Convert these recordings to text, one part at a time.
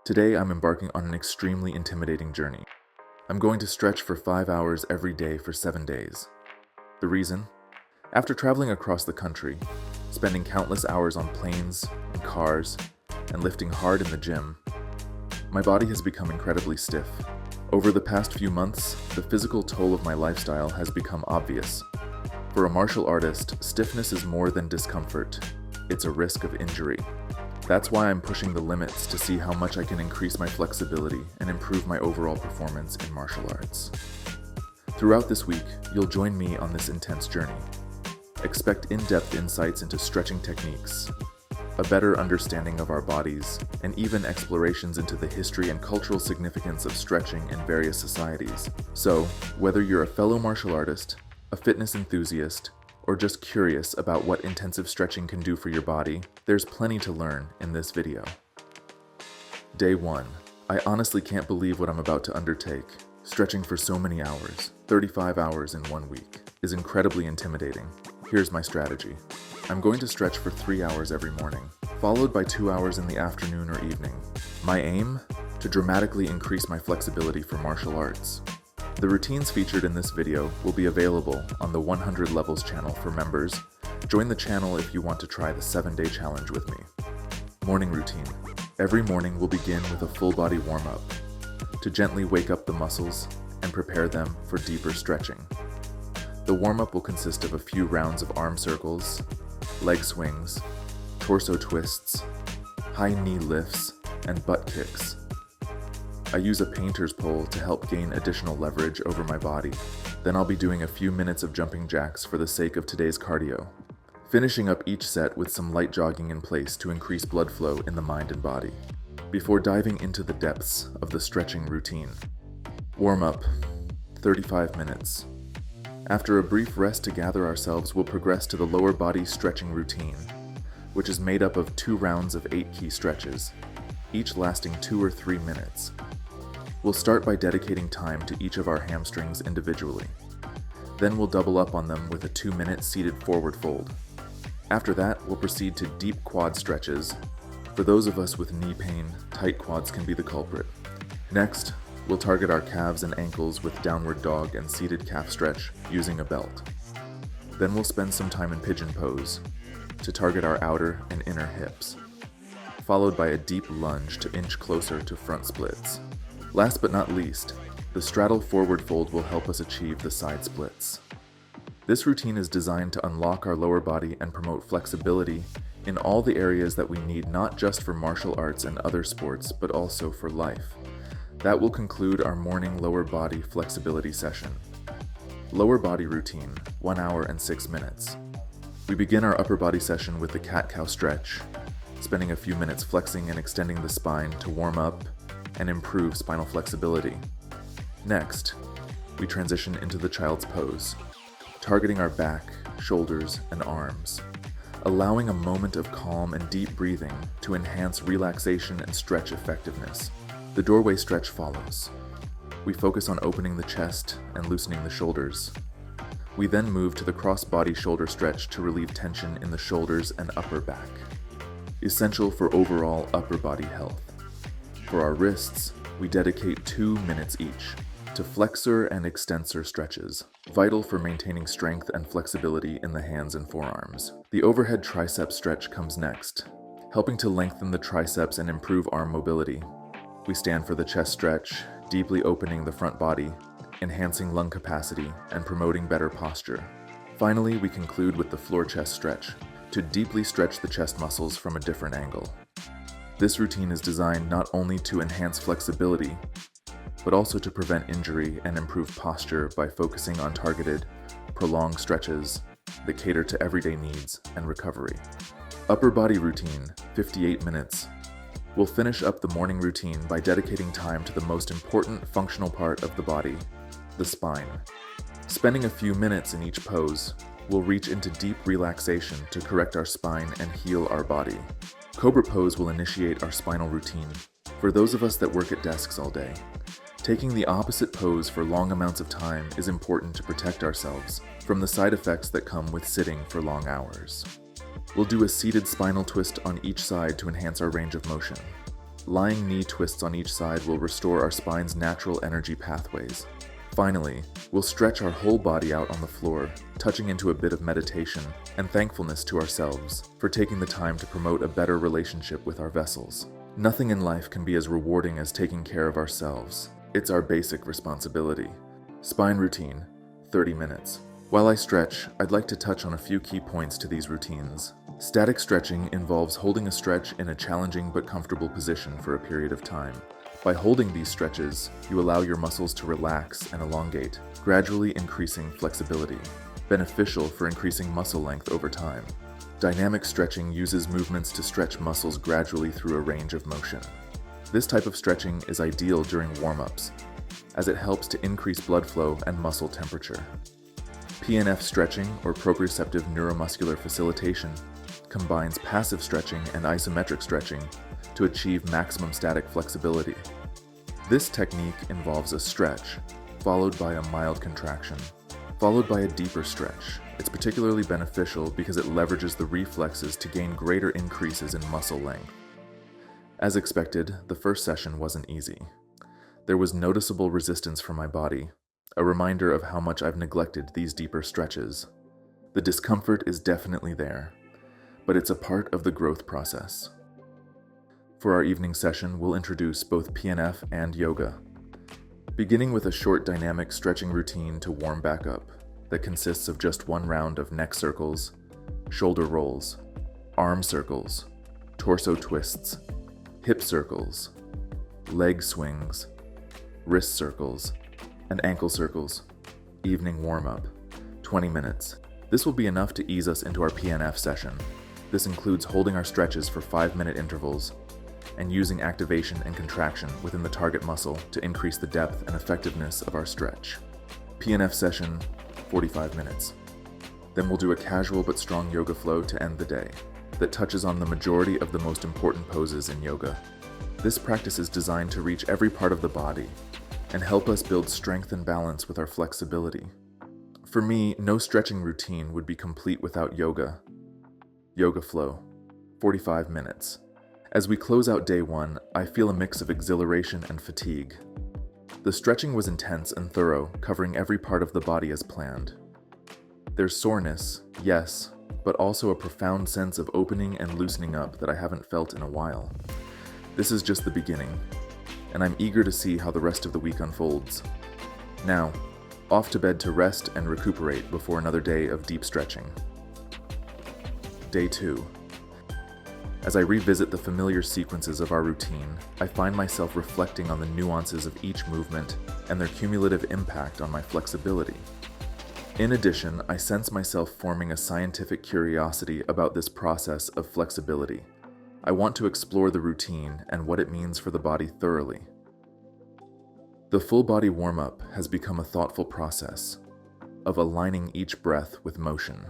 Today I'm embarking on an extremely intimidating journey. I'm going to stretch for 5 hours every day for 7 days. The reason? After traveling across the country, spending countless hours on planes and cars, and lifting hard in the gym, my body has become incredibly stiff. Over the past few months, the physical toll of my lifestyle has become obvious. For a martial artist, stiffness is more than discomfort. It's a risk of injury. That's why I'm pushing the limits to see how much I can increase my flexibility and improve my overall performance in martial arts. Throughout this week, you'll join me on this intense journey. Expect in-depth insights into stretching techniques, a better understanding of our bodies, and even explorations into the history and cultural significance of stretching in various societies. So, whether you're a fellow martial artist, a fitness enthusiast, or just curious about what intensive stretching can do for your body, there's plenty to learn in this video. Day 1. I honestly can't believe what I'm about to undertake. Stretching for so many hours, 35 hours in 1 week, is incredibly intimidating. Here's my strategy. I'm going to stretch for 3 hours every morning, followed by 2 hours in the afternoon or evening. My aim? To dramatically increase my flexibility for martial arts. The routines featured in this video will be available on the 100 Levels channel for members. Join the channel if you want to try the 7-day challenge with me. Morning routine. Every morning we'll begin with a full body warm-up to gently wake up the muscles and prepare them for deeper stretching. The warm-up will consist of a few rounds of arm circles, leg swings, torso twists, high knee lifts, and butt kicks. I use a painter's pole to help gain additional leverage over my body. Then I'll be doing a few minutes of jumping jacks for the sake of today's cardio, finishing up each set with some light jogging in place to increase blood flow in the mind and body, before diving into the depths of the stretching routine. Warm-up, 35 minutes. After a brief rest to gather ourselves, we'll progress to the lower body stretching routine, which is made up of 2 rounds of 8 key stretches, each lasting 2 or 3 minutes. We'll start by dedicating time to each of our hamstrings individually. Then we'll double up on them with a 2-minute seated forward fold. After that, we'll proceed to deep quad stretches. For those of us with knee pain, tight quads can be the culprit. Next, we'll target our calves and ankles with downward dog and seated calf stretch using a belt. Then we'll spend some time in pigeon pose to target our outer and inner hips, followed by a deep lunge to inch closer to front splits. Last but not least, the straddle forward fold will help us achieve the side splits. This routine is designed to unlock our lower body and promote flexibility in all the areas that we need, not just for martial arts and other sports, but also for life. That will conclude our morning lower body flexibility session. Lower body routine, 1 hour and 6 minutes. We begin our upper body session with the cat-cow stretch, spending a few minutes flexing and extending the spine to warm up and improve spinal flexibility. Next, we transition into the child's pose, targeting our back, shoulders, and arms, allowing a moment of calm and deep breathing to enhance relaxation and stretch effectiveness. The doorway stretch follows. We focus on opening the chest and loosening the shoulders. We then move to the cross-body shoulder stretch to relieve tension in the shoulders and upper back, essential for overall upper body health. For our wrists, we dedicate 2 minutes each to flexor and extensor stretches, vital for maintaining strength and flexibility in the hands and forearms. The overhead tricep stretch comes next, helping to lengthen the triceps and improve arm mobility. We stand for the chest stretch, deeply opening the front body, enhancing lung capacity, and promoting better posture. Finally, we conclude with the floor chest stretch, to deeply stretch the chest muscles from a different angle. This routine is designed not only to enhance flexibility, but also to prevent injury and improve posture by focusing on targeted, prolonged stretches that cater to everyday needs and recovery. Upper body routine, 58 minutes. We'll finish up the morning routine by dedicating time to the most important functional part of the body, the spine. Spending a few minutes in each pose, we'll reach into deep relaxation to correct our spine and heal our body. Cobra pose will initiate our spinal routine. For those of us that work at desks all day, taking the opposite pose for long amounts of time is important to protect ourselves from the side effects that come with sitting for long hours. We'll do a seated spinal twist on each side to enhance our range of motion. lying knee twists on each side will restore our spine's natural energy pathways. Finally, we'll stretch our whole body out on the floor, touching into a bit of meditation and thankfulness to ourselves for taking the time to promote a better relationship with our vessels. Nothing in life can be as rewarding as taking care of ourselves. It's our basic responsibility. Spine routine, 30 minutes. While I stretch, I'd like to touch on a few key points to these routines. Static stretching involves holding a stretch in a challenging but comfortable position for a period of time. By holding these stretches, you allow your muscles to relax and elongate, gradually increasing flexibility, beneficial for increasing muscle length over time. Dynamic stretching uses movements to stretch muscles gradually through a range of motion. This type of stretching is ideal during warm-ups, as it helps to increase blood flow and muscle temperature. PNF stretching, or proprioceptive neuromuscular facilitation, combines passive stretching and isometric stretching to achieve maximum static flexibility. This technique involves a stretch, followed by a mild contraction, followed by a deeper stretch. It's particularly beneficial because it leverages the reflexes to gain greater increases in muscle length. As expected, the first session wasn't easy. There was noticeable resistance from my body, a reminder of how much I've neglected these deeper stretches. The discomfort is definitely there, but it's a part of the growth process. For our evening session, we'll introduce both PNF and yoga, beginning with a short dynamic stretching routine to warm back up that consists of just one round of neck circles, shoulder rolls, arm circles, torso twists, hip circles, leg swings, wrist circles, and ankle circles. Evening warm-up, 20 minutes. This will be enough to ease us into our PNF session. This includes holding our stretches for 5-minute intervals and using activation and contraction within the target muscle to increase the depth and effectiveness of our stretch. PNF session, 45 minutes. Then we'll do a casual but strong yoga flow to end the day that touches on the majority of the most important poses in yoga. This practice is designed to reach every part of the body and help us build strength and balance with our flexibility. For me, no stretching routine would be complete without yoga. Yoga flow, 45 minutes. As we close out day one, I feel a mix of exhilaration and fatigue. The stretching was intense and thorough, covering every part of the body as planned. There's soreness, yes, but also a profound sense of opening and loosening up that I haven't felt in a while. This is just the beginning, and I'm eager to see how the rest of the week unfolds. Now, off to bed to rest and recuperate before another day of deep stretching. Day 2. As I revisit the familiar sequences of our routine, I find myself reflecting on the nuances of each movement and their cumulative impact on my flexibility. In addition, I sense myself forming a scientific curiosity about this process of flexibility. I want to explore the routine and what it means for the body thoroughly. The full body warm-up has become a thoughtful process of aligning each breath with motion.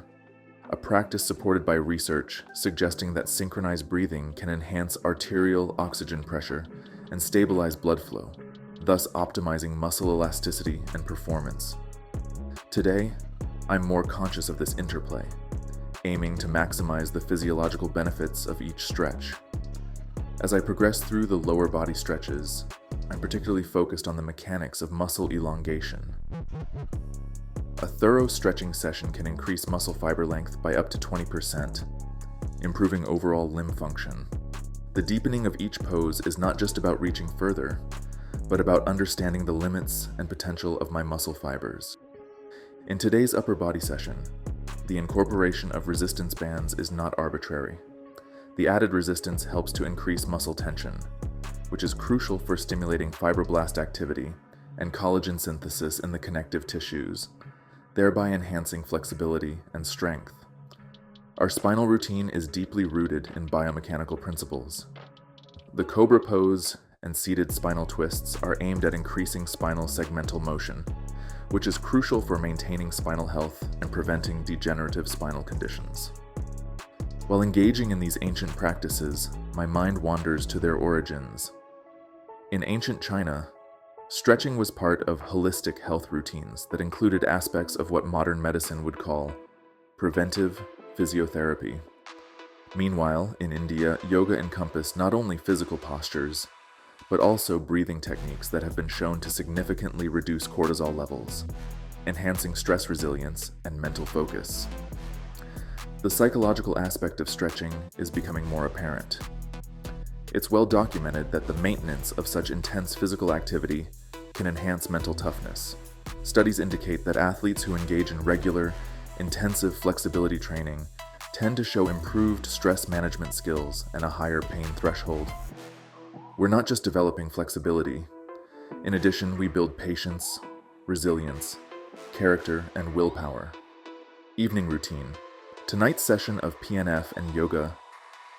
A practice supported by research suggesting that synchronized breathing can enhance arterial oxygen pressure and stabilize blood flow, thus optimizing muscle elasticity and performance. Today, I'm more conscious of this interplay, aiming to maximize the physiological benefits of each stretch. As I progress through the lower body stretches, I'm particularly focused on the mechanics of muscle elongation. A thorough stretching session can increase muscle fiber length by up to 20%, improving overall limb function. The deepening of each pose is not just about reaching further, but about understanding the limits and potential of my muscle fibers. In today's upper body session, the incorporation of resistance bands is not arbitrary. The added resistance helps to increase muscle tension, which is crucial for stimulating fibroblast activity and collagen synthesis in the connective tissues, thereby enhancing flexibility and strength. Our spinal routine is deeply rooted in biomechanical principles. The cobra pose and seated spinal twists are aimed at increasing spinal segmental motion, which is crucial for maintaining spinal health and preventing degenerative spinal conditions. While engaging in these ancient practices, my mind wanders to their origins. In ancient China, stretching was part of holistic health routines that included aspects of what modern medicine would call preventive physiotherapy. Meanwhile, in India, yoga encompassed not only physical postures, but also breathing techniques that have been shown to significantly reduce cortisol levels, enhancing stress resilience and mental focus. The psychological aspect of stretching is becoming more apparent. It's well documented that the maintenance of such intense physical activity can enhance mental toughness. Studies indicate that athletes who engage in regular, intensive flexibility training tend to show improved stress management skills and a higher pain threshold. We're not just developing flexibility. In addition, we build patience, resilience, character, and willpower. Evening routine. Tonight's session of PNF and yoga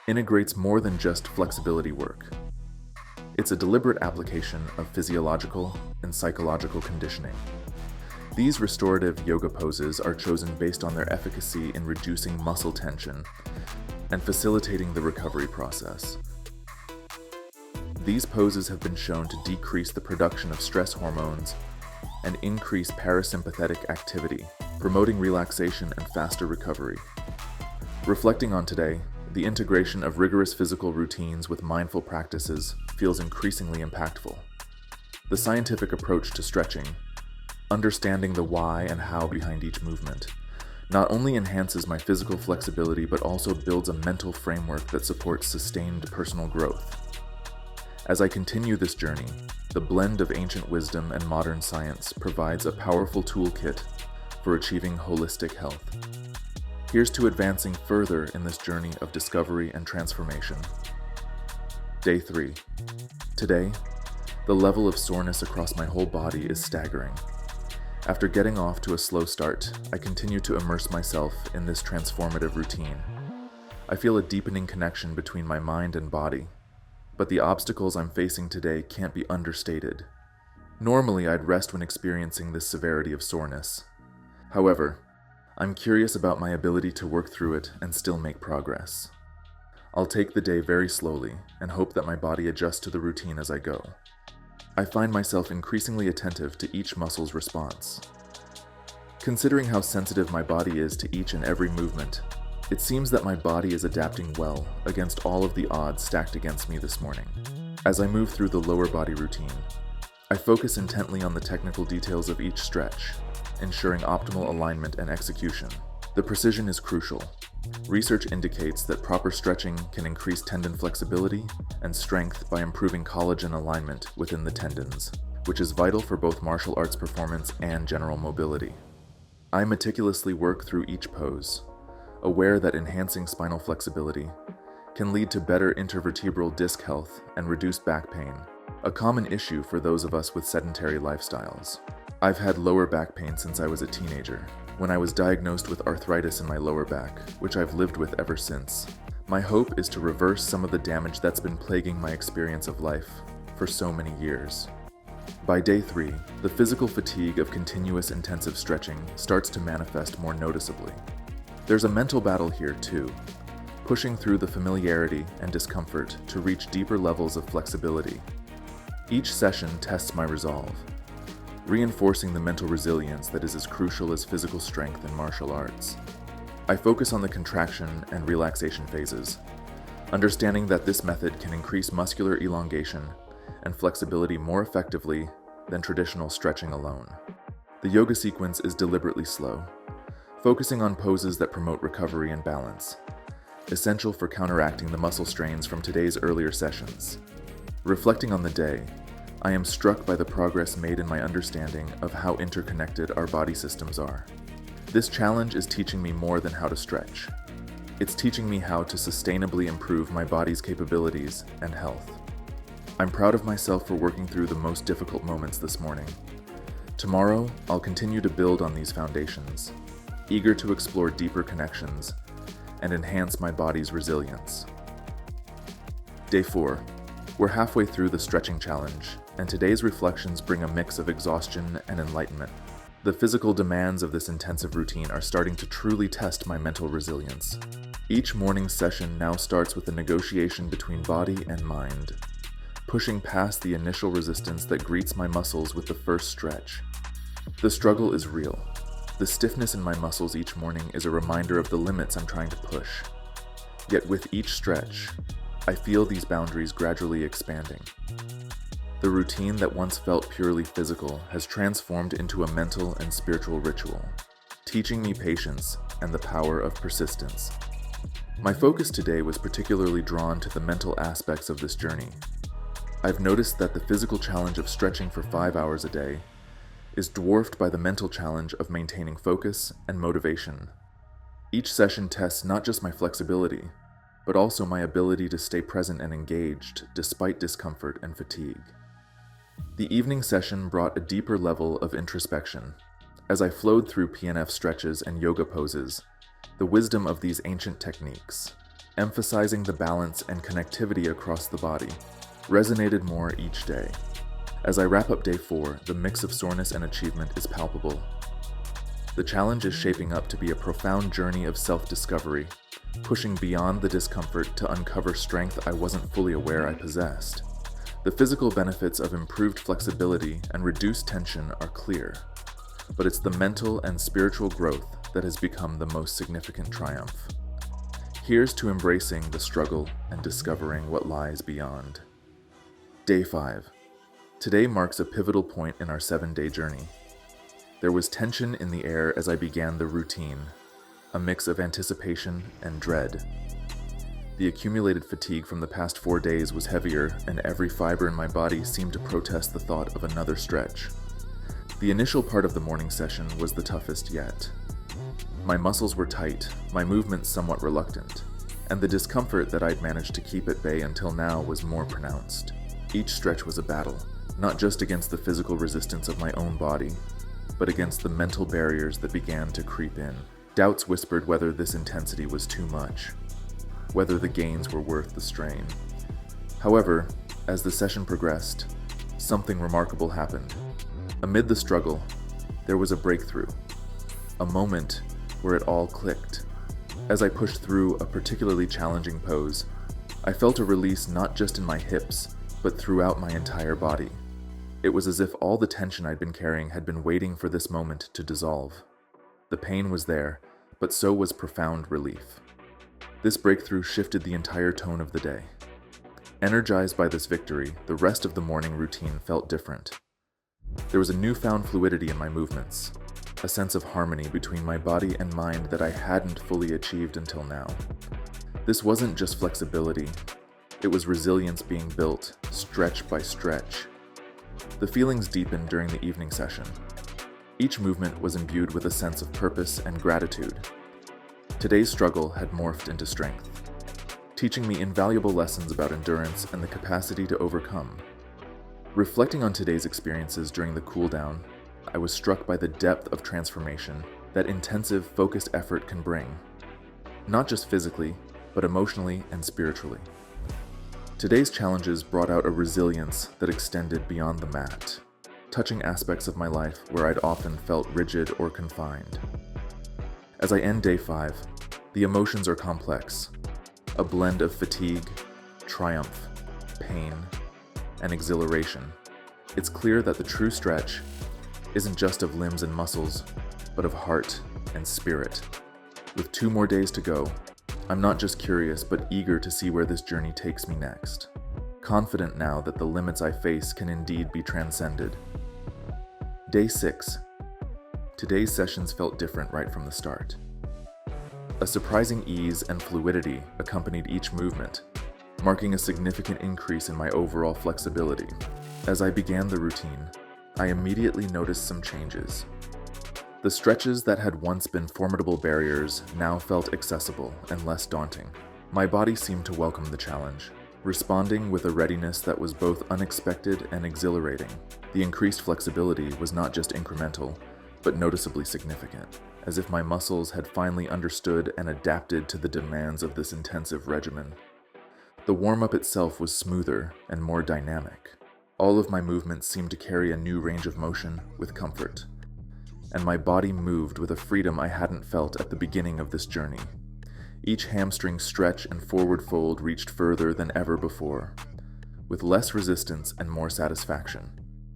integrates more than just flexibility work. It's a deliberate application of physiological and psychological conditioning. These restorative yoga poses are chosen based on their efficacy in reducing muscle tension and facilitating the recovery process. These poses have been shown to decrease the production of stress hormones and increase parasympathetic activity, promoting relaxation and faster recovery. Reflecting on today, the integration of rigorous physical routines with mindful practices feels increasingly impactful. The scientific approach to stretching, understanding the why and how behind each movement, not only enhances my physical flexibility but also builds a mental framework that supports sustained personal growth. As I continue this journey, the blend of ancient wisdom and modern science provides a powerful toolkit for achieving holistic health. Here's to advancing further in this journey of discovery and transformation. Day 3. Today, the level of soreness across my whole body is staggering. After getting off to a slow start, I continue to immerse myself in this transformative routine. I feel a deepening connection between my mind and body, but the obstacles I'm facing today can't be understated. Normally, I'd rest when experiencing this severity of soreness. However, I'm curious about my ability to work through it and still make progress. I'll take the day very slowly and hope that my body adjusts to the routine as I go. I find myself increasingly attentive to each muscle's response. Considering how sensitive my body is to each and every movement, it seems that my body is adapting well against all of the odds stacked against me this morning. As I move through the lower body routine, I focus intently on the technical details of each stretch, ensuring optimal alignment and execution. The precision is crucial. Research indicates that proper stretching can increase tendon flexibility and strength by improving collagen alignment within the tendons, which is vital for both martial arts performance and general mobility. I meticulously work through each pose, aware that enhancing spinal flexibility can lead to better intervertebral disc health and reduced back pain, a common issue for those of us with sedentary lifestyles. I've had lower back pain since I was a teenager, when I was diagnosed with arthritis in my lower back, which I've lived with ever since. My hope is to reverse some of the damage that's been plaguing my experience of life for so many years. By day 3, the physical fatigue of continuous intensive stretching starts to manifest more noticeably. There's a mental battle here too, pushing through the familiarity and discomfort to reach deeper levels of flexibility. Each session tests my resolve, reinforcing the mental resilience that is as crucial as physical strength in martial arts. I focus on the contraction and relaxation phases, understanding that this method can increase muscular elongation and flexibility more effectively than traditional stretching alone. The yoga sequence is deliberately slow, focusing on poses that promote recovery and balance, essential for counteracting the muscle strains from today's earlier sessions. Reflecting on the day, I am struck by the progress made in my understanding of how interconnected our body systems are. This challenge is teaching me more than how to stretch. It's teaching me how to sustainably improve my body's capabilities and health. I'm proud of myself for working through the most difficult moments this morning. Tomorrow, I'll continue to build on these foundations, eager to explore deeper connections and enhance my body's resilience. Day 4. We're halfway through the stretching challenge, and today's reflections bring a mix of exhaustion and enlightenment. The physical demands of this intensive routine are starting to truly test my mental resilience. Each morning's session now starts with a negotiation between body and mind, pushing past the initial resistance that greets my muscles with the first stretch. The struggle is real. The stiffness in my muscles each morning is a reminder of the limits I'm trying to push. Yet with each stretch, I feel these boundaries gradually expanding. The routine that once felt purely physical has transformed into a mental and spiritual ritual, teaching me patience and the power of persistence. My focus today was particularly drawn to the mental aspects of this journey. I've noticed that the physical challenge of stretching for 5 hours a day is dwarfed by the mental challenge of maintaining focus and motivation. Each session tests not just my flexibility, but also my ability to stay present and engaged despite discomfort and fatigue. The evening session brought a deeper level of introspection. As I flowed through PNF stretches and yoga poses, the wisdom of these ancient techniques, emphasizing the balance and connectivity across the body, resonated more each day. As I wrap up day 4, the mix of soreness and achievement is palpable. The challenge is shaping up to be a profound journey of self-discovery, pushing beyond the discomfort to uncover strength I wasn't fully aware I possessed. The physical benefits of improved flexibility and reduced tension are clear, but it's the mental and spiritual growth that has become the most significant triumph. Here's to embracing the struggle and discovering what lies beyond. Day 5. Today marks a pivotal point in our 7-day journey. There was tension in the air as I began the routine, a mix of anticipation and dread. The accumulated fatigue from the past 4 days was heavier, and every fiber in my body seemed to protest the thought of another stretch. The initial part of the morning session was the toughest yet. My muscles were tight, my movements somewhat reluctant, and the discomfort that I'd managed to keep at bay until now was more pronounced. Each stretch was a battle, not just against the physical resistance of my own body, but against the mental barriers that began to creep in. Doubts whispered whether this intensity was too much, whether the gains were worth the strain. However, as the session progressed, something remarkable happened. Amid the struggle, there was a breakthrough, a moment where it all clicked. As I pushed through a particularly challenging pose, I felt a release not just in my hips, but throughout my entire body. It was as if all the tension I'd been carrying had been waiting for this moment to dissolve. The pain was there, but so was profound relief. This breakthrough shifted the entire tone of the day. Energized by this victory, the rest of the morning routine felt different. There was a newfound fluidity in my movements, a sense of harmony between my body and mind that I hadn't fully achieved until now. This wasn't just flexibility, it was resilience being built, stretch by stretch. The feelings deepened during the evening session. Each movement was imbued with a sense of purpose and gratitude. Today's struggle had morphed into strength, teaching me invaluable lessons about endurance and the capacity to overcome. Reflecting on today's experiences during the cool-down, I was struck by the depth of transformation that intensive, focused effort can bring, not just physically, but emotionally and spiritually. Today's challenges brought out a resilience that extended beyond the mat, touching aspects of my life where I'd often felt rigid or confined. As I end day 5, the emotions are complex, a blend of fatigue, triumph, pain, and exhilaration. It's clear that the true stretch isn't just of limbs and muscles, but of heart and spirit. With 2 more days to go, I'm not just curious, but eager to see where this journey takes me next. Confident now that the limits I face can indeed be transcended. Day 6. Today's sessions felt different right from the start. A surprising ease and fluidity accompanied each movement, marking a significant increase in my overall flexibility. As I began the routine, I immediately noticed some changes. The stretches that had once been formidable barriers now felt accessible and less daunting. My body seemed to welcome the challenge, responding with a readiness that was both unexpected and exhilarating. The increased flexibility was not just incremental, but noticeably significant, as if my muscles had finally understood and adapted to the demands of this intensive regimen. The warm-up itself was smoother and more dynamic. All of my movements seemed to carry a new range of motion with comfort, and my body moved with a freedom I hadn't felt at the beginning of this journey. Each hamstring stretch and forward fold reached further than ever before, with less resistance and more satisfaction.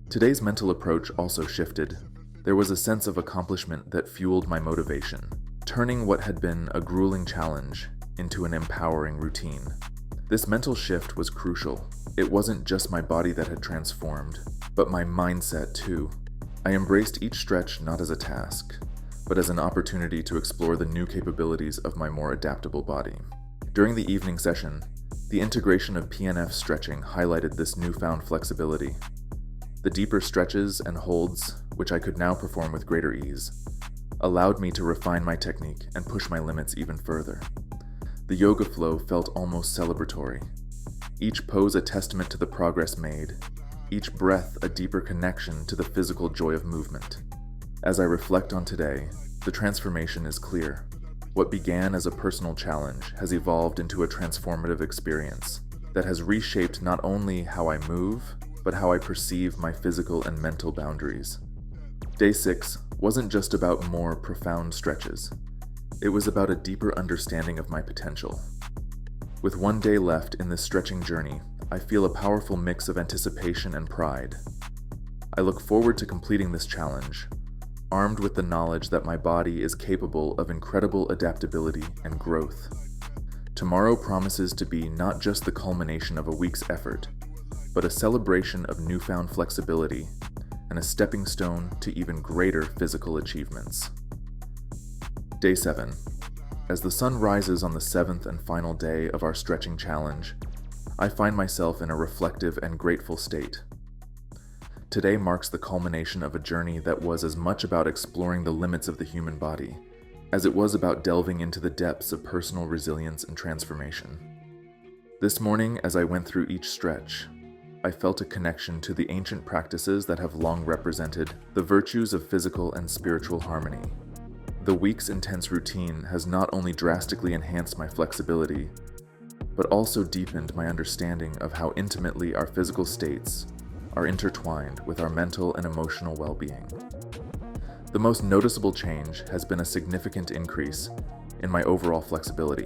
Today's mental approach also shifted. There was a sense of accomplishment that fueled my motivation, turning what had been a grueling challenge into an empowering routine. This mental shift was crucial. It wasn't just my body that had transformed, but my mindset too. I embraced each stretch not as a task, but as an opportunity to explore the new capabilities of my more adaptable body. During the evening session, the integration of PNF stretching highlighted this newfound flexibility. The deeper stretches and holds, which I could now perform with greater ease, allowed me to refine my technique and push my limits even further. The yoga flow felt almost celebratory. Each pose a testament to the progress made, each breath a deeper connection to the physical joy of movement. As I reflect on today, the transformation is clear. What began as a personal challenge has evolved into a transformative experience that has reshaped not only how I move, but how I perceive my physical and mental boundaries. Day 6 wasn't just about more profound stretches. It was about a deeper understanding of my potential. With one day left in this stretching journey, I feel a powerful mix of anticipation and pride. I look forward to completing this challenge, armed with the knowledge that my body is capable of incredible adaptability and growth. Tomorrow promises to be not just the culmination of a week's effort, but a celebration of newfound flexibility and a stepping stone to even greater physical achievements. Day 7. As the sun rises on the 7th and final day of our stretching challenge, I find myself in a reflective and grateful state. Today marks the culmination of a journey that was as much about exploring the limits of the human body as it was about delving into the depths of personal resilience and transformation. This morning, as I went through each stretch, I felt a connection to the ancient practices that have long represented the virtues of physical and spiritual harmony. The week's intense routine has not only drastically enhanced my flexibility, but also deepened my understanding of how intimately our physical states are intertwined with our mental and emotional well-being. The most noticeable change has been a significant increase in my overall flexibility.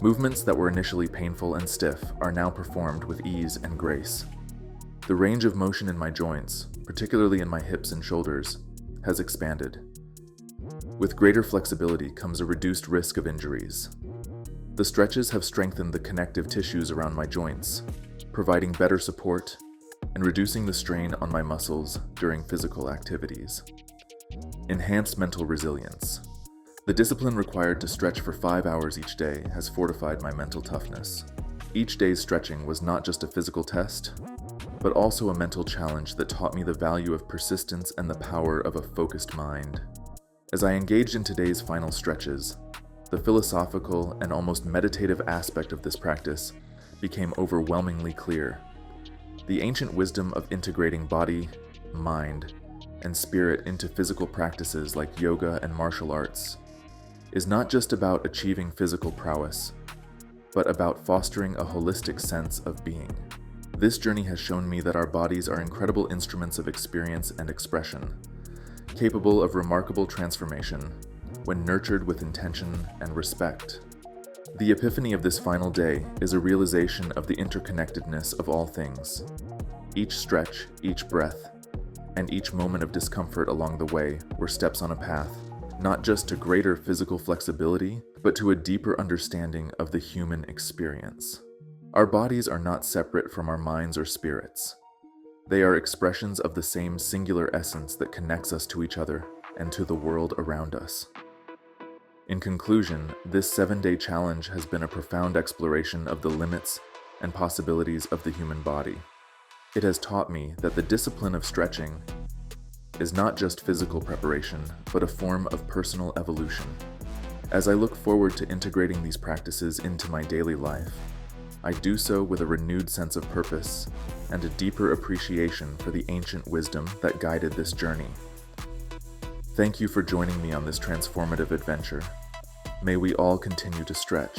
Movements that were initially painful and stiff are now performed with ease and grace. The range of motion in my joints, particularly in my hips and shoulders, has expanded. With greater flexibility comes a reduced risk of injuries. The stretches have strengthened the connective tissues around my joints, providing better support and reducing the strain on my muscles during physical activities. Enhanced mental resilience. The discipline required to stretch for 5 hours each day has fortified my mental toughness. Each day's stretching was not just a physical test, but also a mental challenge that taught me the value of persistence and the power of a focused mind. As I engaged in today's final stretches, the philosophical and almost meditative aspect of this practice became overwhelmingly clear. The ancient wisdom of integrating body, mind, and spirit into physical practices like yoga and martial arts is not just about achieving physical prowess, but about fostering a holistic sense of being. This journey has shown me that our bodies are incredible instruments of experience and expression, capable of remarkable transformation when nurtured with intention and respect. The epiphany of this final day is a realization of the interconnectedness of all things. Each stretch, each breath, and each moment of discomfort along the way were steps on a path, not just to greater physical flexibility, but to a deeper understanding of the human experience. Our bodies are not separate from our minds or spirits. They are expressions of the same singular essence that connects us to each other and to the world around us. In conclusion, this 7-day challenge has been a profound exploration of the limits and possibilities of the human body. It has taught me that the discipline of stretching is not just physical preparation, but a form of personal evolution. As I look forward to integrating these practices into my daily life, I do so with a renewed sense of purpose and a deeper appreciation for the ancient wisdom that guided this journey. Thank you for joining me on this transformative adventure. May we all continue to stretch,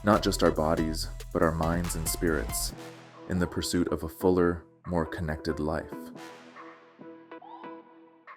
not just our bodies, but our minds and spirits, in the pursuit of a fuller, more connected life.